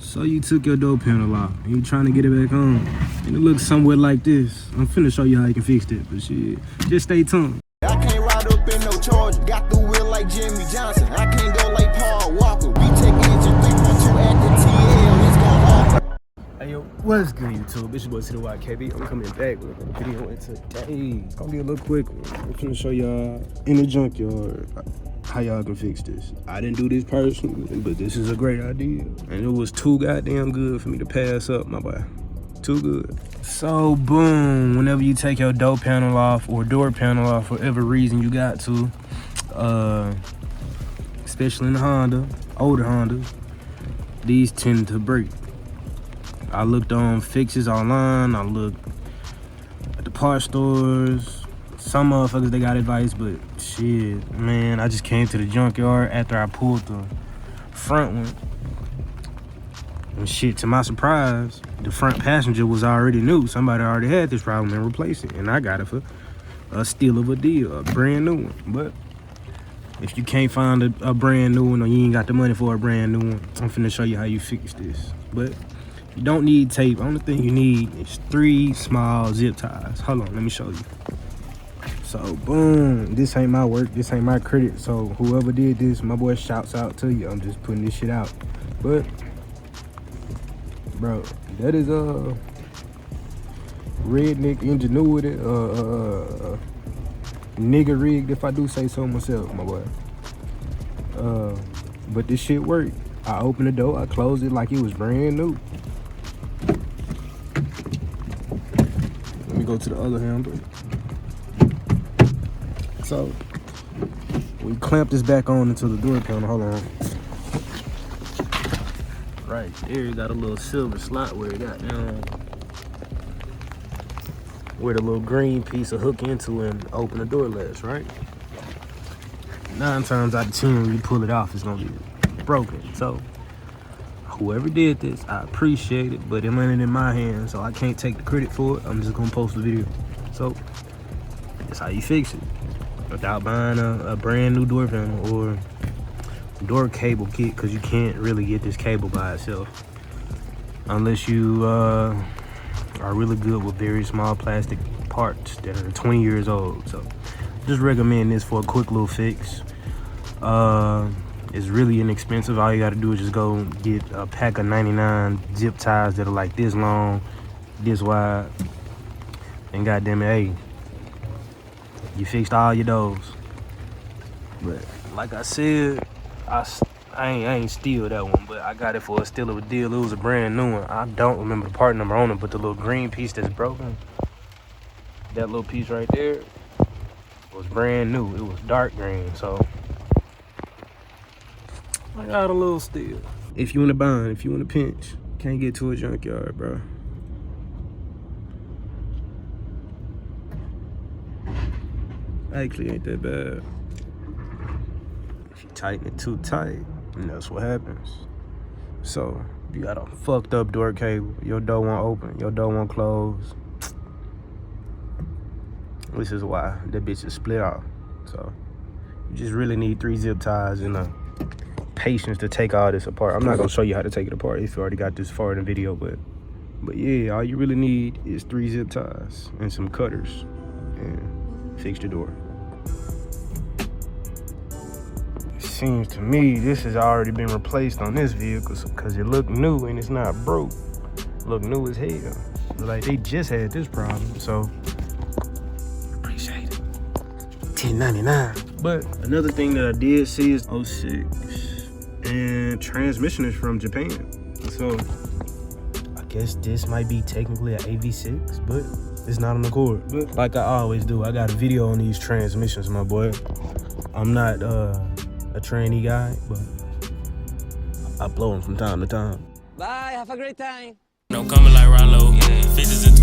So you took your door panel off and you trying to get it back on. And it looks somewhat like this. I'm finna show you how you can fix it, but shit, just stay tuned. I can't ride up in no Charger. Got the wheel like Jimmy Johnson. I can't go like Paul Walker. We take engine 3.2 at the TL. It's gon' offer. Hey yo, what's good YouTube? It's your boy Citywide.Kb. I'm coming back with a video today. It's gonna be a little quick one. I'm finna show y'all in the junkyard how y'all can fix this. I didn't do this personally, but this is a great idea. And it was too goddamn good for me to pass up, my boy. Too good. So boom, whenever you take your door panel off or door panel off for whatever reason you got to, especially in the Honda, older Hondas, these tend to break. I looked on fixes online, I looked at the parts stores. Some motherfuckers, they got advice, but shit, man, I just came to the junkyard after I pulled the front one. And shit, to my surprise, the front passenger was already new. Somebody already had this problem and replaced it. And I got it for a steal of a deal, a brand new one. But if you can't find a brand new one or you ain't got the money for a brand new one, I'm finna show you how you fix this. But you don't need tape. Only thing you need is 3 small zip ties. Hold on, let me show you. So boom, this ain't my work, this ain't my credit. So whoever did this, my boy, shouts out to you. I'm just putting this shit out. But bro, that is redneck ingenuity, nigga rigged, if I do say so myself, my boy. But this shit worked. I opened the door, I closed it like it was brand new. Let me go to the other handle. So we clamp this back on into the door panel. Hold on. Right there, you got a little silver slot where it got where the little green piece will hook into and open the door latch, right? 9 times out of 10, when you pull it off, it's gonna be broken. So whoever did this, I appreciate it, but it ain't in my hands, so I can't take the credit for it. I'm just gonna post the video. So that's how you fix it without buying a brand new door panel or door cable kit, because you can't really get this cable by itself unless you are really good with very small plastic parts that are 20 years old. So just recommend this for a quick little fix. It's really inexpensive. All you got to do is just go get a pack of 99 zip ties that are like this long, this wide, and goddamn it, hey, you fixed all your doors. But like I said, I ain't steal that one, but I got it for a steal of a deal. It was a brand new one. I don't remember the part number on it, but the little green piece that's broken, that little piece right there, was brand new. It was dark green, so I got a little steal. If you in a bind, if you in a pinch, can't get to a junkyard, bro. Actually ain't that bad. If you tighten it too tight, and that's what happens. So if you got a fucked up door cable, your door won't open, your door won't close. This is why that bitch is split off. So you just really need 3 zip ties and patience to take all this apart. I'm not gonna show you how to take it apart if you already got this far in the video, but yeah, all you really need is 3 zip ties and some cutters and fix your door. Seems to me this has already been replaced on this vehicle because it look new and it's not broke. Look new as hell. Like they just had this problem, so appreciate it. $10.99. But another thing that I did see is 06 and transmission is from Japan. So I guess this might be technically an AV6, but it's not an Acura. But like I always do, I got a video on these transmissions, my boy. I'm not a trainee guy, but I blow them from time to time. Bye, have a great time. No coming like Rollo, yeah. Fixes